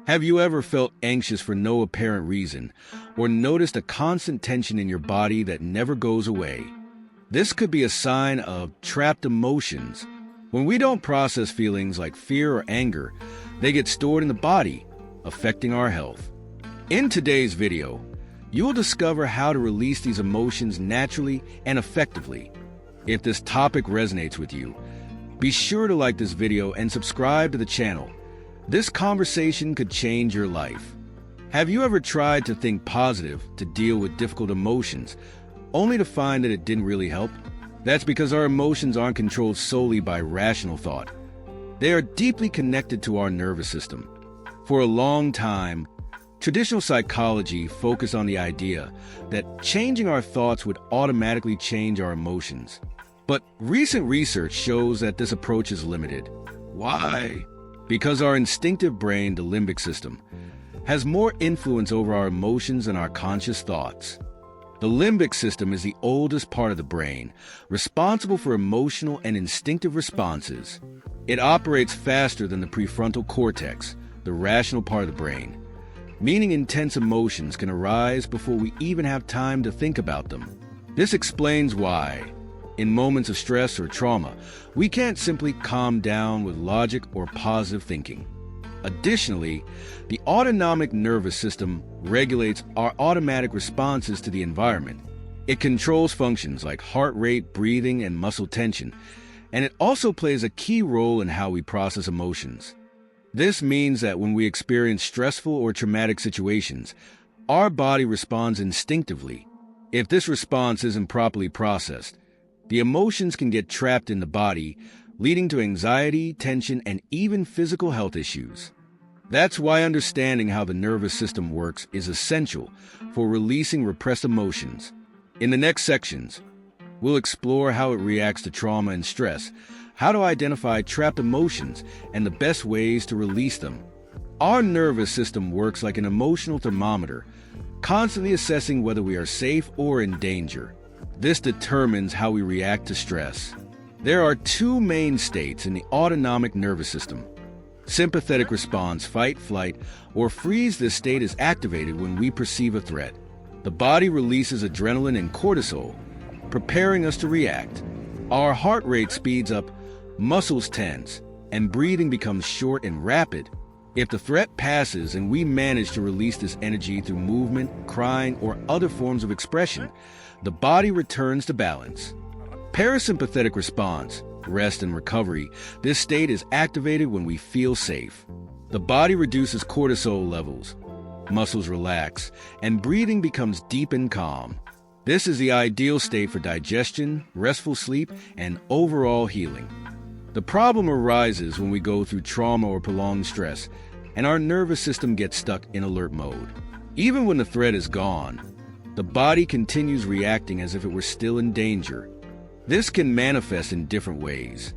Have you ever felt anxious for no apparent reason, or noticed a constant tension in your body that never goes away? This could be a sign of trapped emotions. When we don't process feelings like fear or anger, they get stored in the body, affecting our health. In today's video, you will discover how to release these emotions naturally and effectively. If this topic resonates with you, be sure to like this video and subscribe to the channel. This conversation could change your life. Have you ever tried to think positive to deal with difficult emotions, only to find that it didn't really help? That's because our emotions aren't controlled solely by rational thought. They are deeply connected to our nervous system. For a long time, traditional psychology focused on the idea that changing our thoughts would automatically change our emotions. But recent research shows that this approach is limited. Why? Because our instinctive brain, the limbic system, has more influence over our emotions than our conscious thoughts. The limbic system is the oldest part of the brain, responsible for emotional and instinctive responses. It operates faster than the prefrontal cortex, the rational part of the brain, meaning intense emotions can arise before we even have time to think about them. This explains why, in moments of stress or trauma, we can't simply calm down with logic or positive thinking. Additionally, the autonomic nervous system regulates our automatic responses to the environment. It controls functions like heart rate, breathing, and muscle tension, and it also plays a key role in how we process emotions. This means that when we experience stressful or traumatic situations, our body responds instinctively. If this response isn't properly processed, the emotions can get trapped in the body, leading to anxiety, tension, and even physical health issues. That's why understanding how the nervous system works is essential for releasing repressed emotions. In the next sections, we'll explore how it reacts to trauma and stress, how to identify trapped emotions, and the best ways to release them. Our nervous system works like an emotional thermometer, constantly assessing whether we are safe or in danger. This determines how we react to stress. There are two main states in the autonomic nervous system. Sympathetic response, fight, flight, or freeze. This state is activated when we perceive a threat. The body releases adrenaline and cortisol, preparing us to react. Our heart rate speeds up, muscles tense, and breathing becomes short and rapid. If the threat passes and we manage to release this energy through movement, crying, or other forms of expression, the body returns to balance. Parasympathetic response, rest and recovery. This state is activated when we feel safe. The body reduces cortisol levels, muscles relax, and breathing becomes deep and calm. This is the ideal state for digestion, restful sleep, and overall healing. The problem arises when we go through trauma or prolonged stress, and our nervous system gets stuck in alert mode. Even when the threat is gone, the body continues reacting as if it were still in danger. This can manifest in different ways.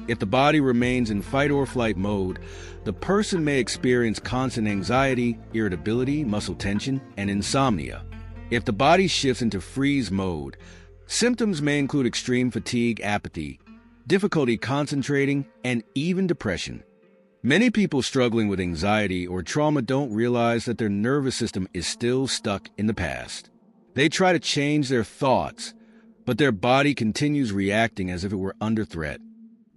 If the body remains in fight or flight mode, the person may experience constant anxiety, irritability, muscle tension, and insomnia. If the body shifts into freeze mode, symptoms may include extreme fatigue, apathy, difficulty concentrating, and even depression. Many people struggling with anxiety or trauma don't realize that their nervous system is still stuck in the past. They try to change their thoughts, but their body continues reacting as if it were under threat.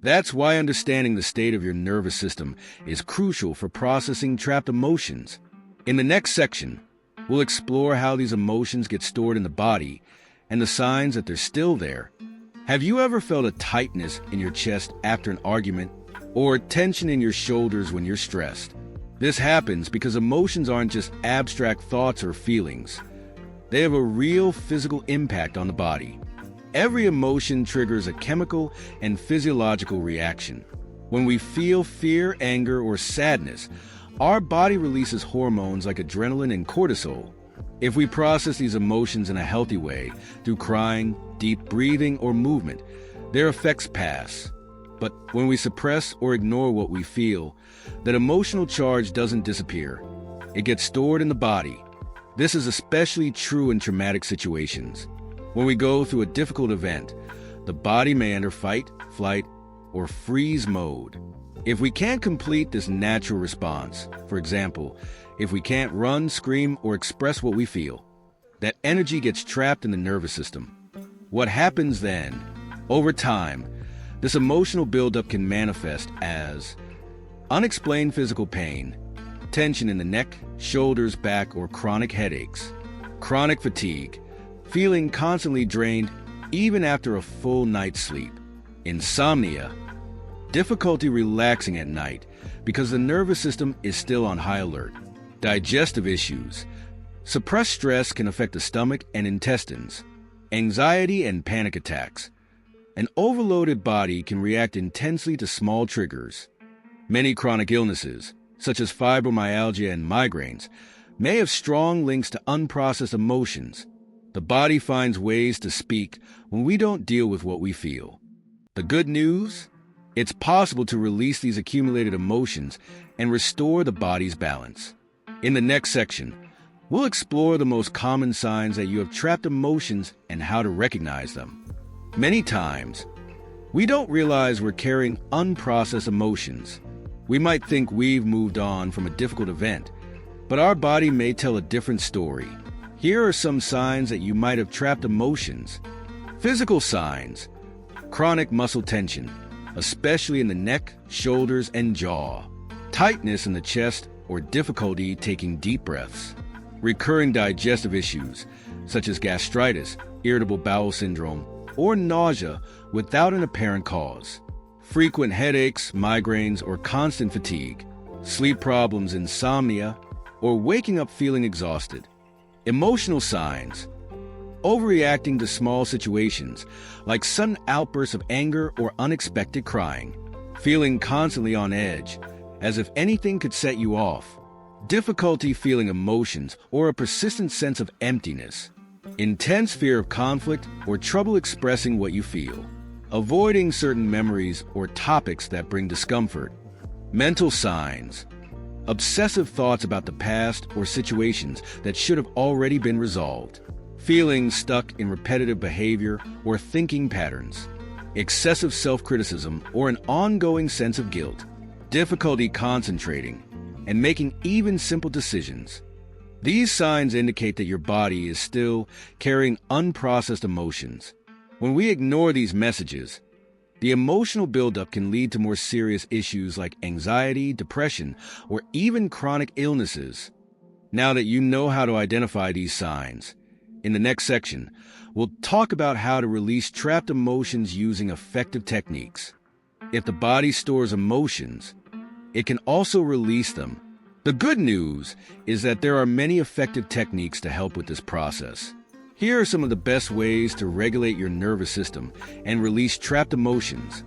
That's why understanding the state of your nervous system is crucial for processing trapped emotions. In the next section, we'll explore how these emotions get stored in the body and the signs that they're still there. Have you ever felt a tightness in your chest after an argument, or tension in your shoulders when you're stressed? This happens because emotions aren't just abstract thoughts or feelings. They have a real physical impact on the body. Every emotion triggers a chemical and physiological reaction. When we feel fear, anger, or sadness, our body releases hormones like adrenaline and cortisol. If we process these emotions in a healthy way, through crying, deep breathing, or movement, their effects pass. But when we suppress or ignore what we feel, that emotional charge doesn't disappear. It gets stored in the body. This is especially true in traumatic situations. When we go through a difficult event, the body may enter fight, flight, or freeze mode. If we can't complete this natural response, for example, if we can't run, scream, or express what we feel, that energy gets trapped in the nervous system. What happens then? Over time, this emotional buildup can manifest as unexplained physical pain, tension in the neck, shoulders, back, or chronic headaches, chronic fatigue, feeling constantly drained even after a full night's sleep, insomnia, difficulty relaxing at night because the nervous system is still on high alert, digestive issues. Suppressed stress can affect the stomach and intestines, anxiety and panic attacks. An overloaded body can react intensely to small triggers. Many chronic illnesses, such as fibromyalgia and migraines, may have strong links to unprocessed emotions. The body finds ways to speak when we don't deal with what we feel. The good news? It's possible to release these accumulated emotions and restore the body's balance. In the next section, we'll explore the most common signs that you have trapped emotions and how to recognize them. Many times, we don't realize we're carrying unprocessed emotions. We might think we've moved on from a difficult event, but our body may tell a different story. Here are some signs that you might have trapped emotions. Physical signs: chronic muscle tension, especially in the neck, shoulders, and jaw. Tightness in the chest or difficulty taking deep breaths. Recurring digestive issues, such as gastritis, irritable bowel syndrome, or nausea without an apparent cause. Frequent headaches, migraines, or constant fatigue. Sleep problems, insomnia, or waking up feeling exhausted. Emotional signs: overreacting to small situations, like sudden outbursts of anger or unexpected crying. Feeling constantly on edge, as if anything could set you off. Difficulty feeling emotions or a persistent sense of emptiness. Intense fear of conflict or trouble expressing what you feel. Avoiding certain memories or topics that bring discomfort. Mental signs: obsessive thoughts about the past or situations that should have already been resolved. Feeling stuck in repetitive behavior or thinking patterns. Excessive self-criticism or an ongoing sense of guilt. Difficulty concentrating and making even simple decisions. These signs indicate that your body is still carrying unprocessed emotions. When we ignore these messages, the emotional buildup can lead to more serious issues like anxiety, depression, or even chronic illnesses. Now that you know how to identify these signs, in the next section, we'll talk about how to release trapped emotions using effective techniques. If the body stores emotions, it can also release them. The good news is that there are many effective techniques to help with this process. Here are some of the best ways to regulate your nervous system and release trapped emotions.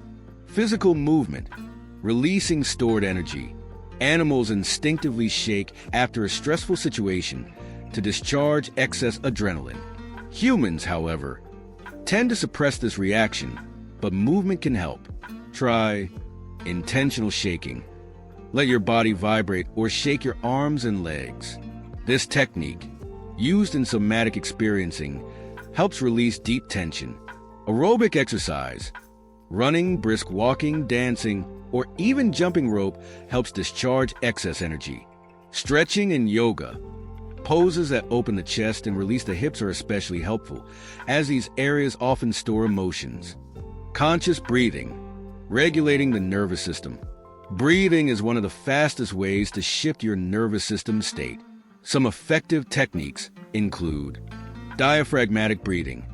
Physical movement, releasing stored energy. Animals instinctively shake after a stressful situation to discharge excess adrenaline. Humans, however, tend to suppress this reaction, but movement can help. Try intentional shaking. Let your body vibrate or shake your arms and legs. This technique, used in somatic experiencing, helps release deep tension. Aerobic exercise, running, brisk walking, dancing, or even jumping rope helps discharge excess energy. Stretching and yoga, poses that open the chest and release the hips are especially helpful, as these areas often store emotions. Conscious breathing, regulating the nervous system. Breathing is one of the fastest ways to shift your nervous system state. Some effective techniques include diaphragmatic breathing.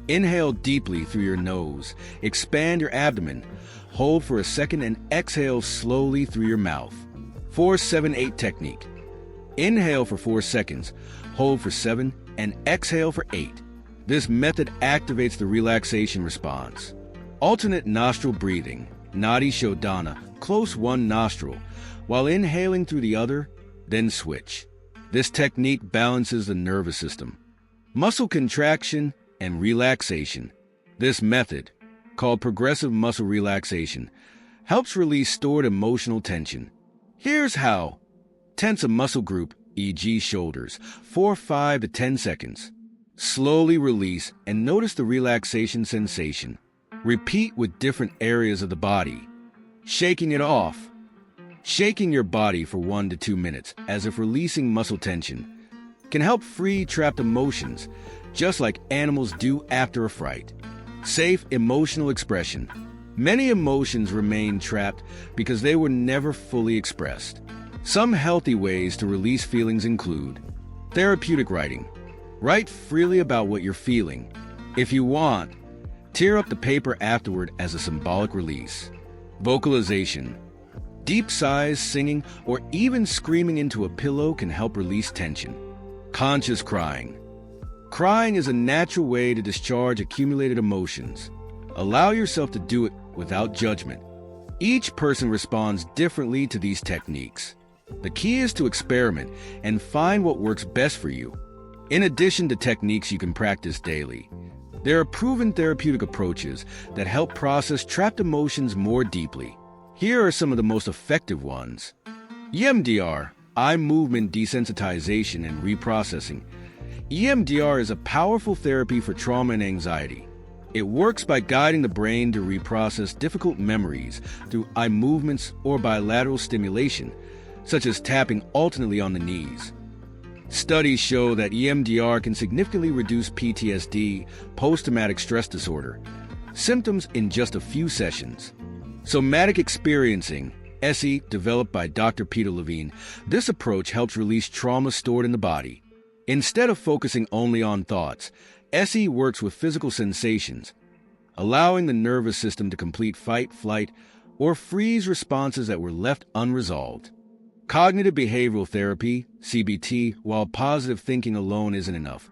Inhale deeply through your nose, expand your abdomen, hold for a second and exhale slowly through your mouth. 4-7-8 technique. Inhale for 4 seconds, hold for 7, and exhale for 8. This method activates the relaxation response. Alternate nostril breathing, Nadi Shodhana, close one nostril, while inhaling through the other, then switch. This technique balances the nervous system. Muscle contraction and relaxation. This method, called progressive muscle relaxation, helps release stored emotional tension. Here's how. Tense a muscle group, e.g. shoulders, for 5 to 10 seconds. Slowly release and notice the relaxation sensation. Repeat with different areas of the body. Shaking it off. Shaking your body for 1 to 2 minutes, as if releasing muscle tension, can help free trapped emotions, just like animals do after a fright. Safe emotional expression. Many emotions remain trapped because they were never fully expressed. Some healthy ways to release feelings include therapeutic writing. Write freely about what you're feeling. If you want, tear up the paper afterward as a symbolic release. Vocalization. Deep sighs, singing, or even screaming into a pillow can help release tension. Conscious crying. Crying is a natural way to discharge accumulated emotions. Allow yourself to do it without judgment. Each person responds differently to these techniques. The key is to experiment and find what works best for you. In addition to techniques you can practice daily, there are proven therapeutic approaches that help process trapped emotions more deeply. Here are some of the most effective ones. EMDR, eye movement desensitization and reprocessing. EMDR is a powerful therapy for trauma and anxiety. It works by guiding the brain to reprocess difficult memories through eye movements or bilateral stimulation, such as tapping alternately on the knees. Studies show that EMDR can significantly reduce PTSD, post-traumatic stress disorder, symptoms in just a few sessions. Somatic experiencing, SE, developed by Dr. Peter Levine, this approach helps release trauma stored in the body. Instead of focusing only on thoughts, SE works with physical sensations, allowing the nervous system to complete fight, flight, or freeze responses that were left unresolved. Cognitive behavioral therapy, CBT, while positive thinking alone isn't enough.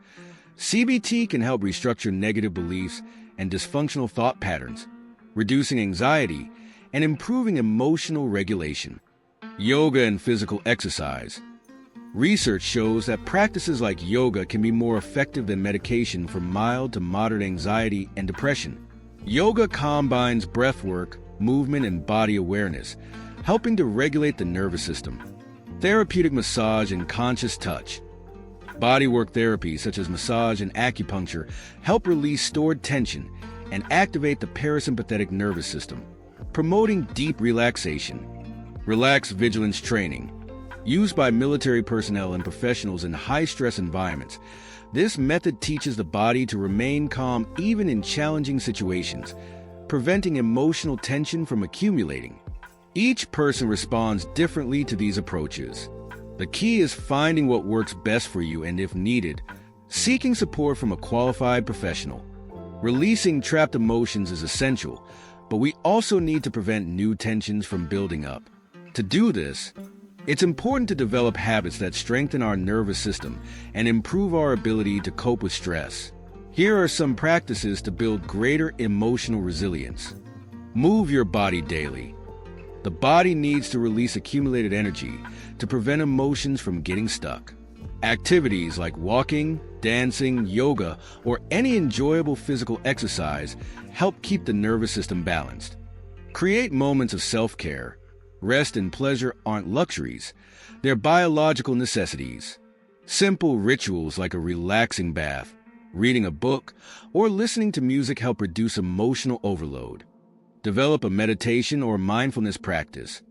CBT can help restructure negative beliefs and dysfunctional thought patterns, reducing anxiety and improving emotional regulation. Yoga and physical exercise. Research shows that practices like yoga can be more effective than medication for mild to moderate anxiety and depression. Yoga combines breathwork, movement, and body awareness, helping to regulate the nervous system. Therapeutic massage and conscious touch. Bodywork therapy, such as massage and acupuncture, help release stored tension and activate the parasympathetic nervous system, promoting deep relaxation. Relaxed vigilance training. Used by military personnel and professionals in high-stress environments, this method teaches the body to remain calm even in challenging situations, preventing emotional tension from accumulating. Each person responds differently to these approaches. The key is finding what works best for you and, if needed, seeking support from a qualified professional. Releasing trapped emotions is essential, but we also need to prevent new tensions from building up. To do this, it's important to develop habits that strengthen our nervous system and improve our ability to cope with stress. Here are some practices to build greater emotional resilience. Move your body daily. The body needs to release accumulated energy to prevent emotions from getting stuck. Activities like walking, dancing, yoga, or any enjoyable physical exercise help keep the nervous system balanced. Create moments of self-care. Rest and pleasure aren't luxuries, they're biological necessities. Simple rituals like a relaxing bath, reading a book, or listening to music help reduce emotional overload. Develop a meditation or mindfulness practice.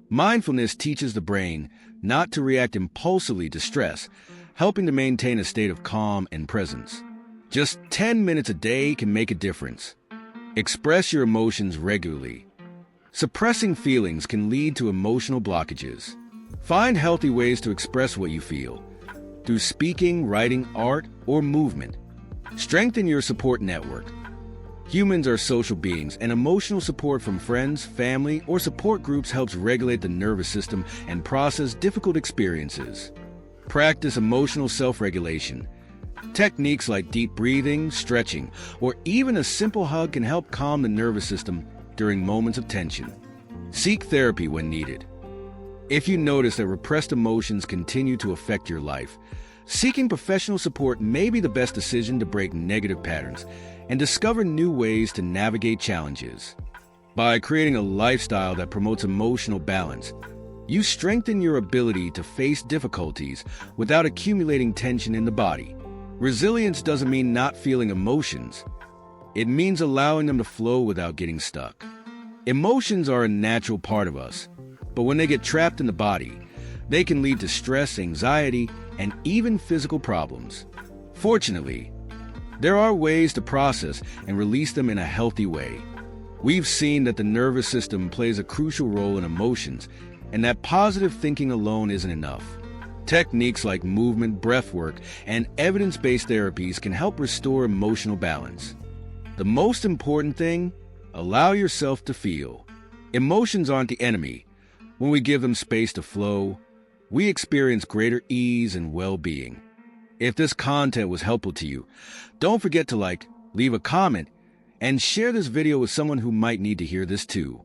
Mindfulness teaches the brain not to react impulsively to stress, helping to maintain a state of calm and presence. Just 10 minutes a day can make a difference. Express your emotions regularly. Suppressing feelings can lead to emotional blockages. Find healthy ways to express what you feel, through speaking, writing, art, or movement. Strengthen your support network. Humans are social beings, and emotional support from friends, family, or support groups helps regulate the nervous system and process difficult experiences. Practice emotional self-regulation. Techniques like deep breathing, stretching, or even a simple hug can help calm the nervous system during moments of tension. Seek therapy when needed. If you notice that repressed emotions continue to affect your life, seeking professional support may be the best decision to break negative patterns and discover new ways to navigate challenges. By creating a lifestyle that promotes emotional balance, you strengthen your ability to face difficulties without accumulating tension in the body. Resilience doesn't mean not feeling emotions. It means allowing them to flow without getting stuck. Emotions are a natural part of us, but when they get trapped in the body, they can lead to stress, anxiety, and even physical problems. Fortunately, there are ways to process and release them in a healthy way. We've seen that the nervous system plays a crucial role in emotions, and that positive thinking alone isn't enough. Techniques like movement, breath work, and evidence-based therapies can help restore emotional balance. The most important thing, allow yourself to feel. Emotions aren't the enemy. When we give them space to flow, we experience greater ease and well-being. If this content was helpful to you, don't forget to leave a comment, and share this video with someone who might need to hear this too.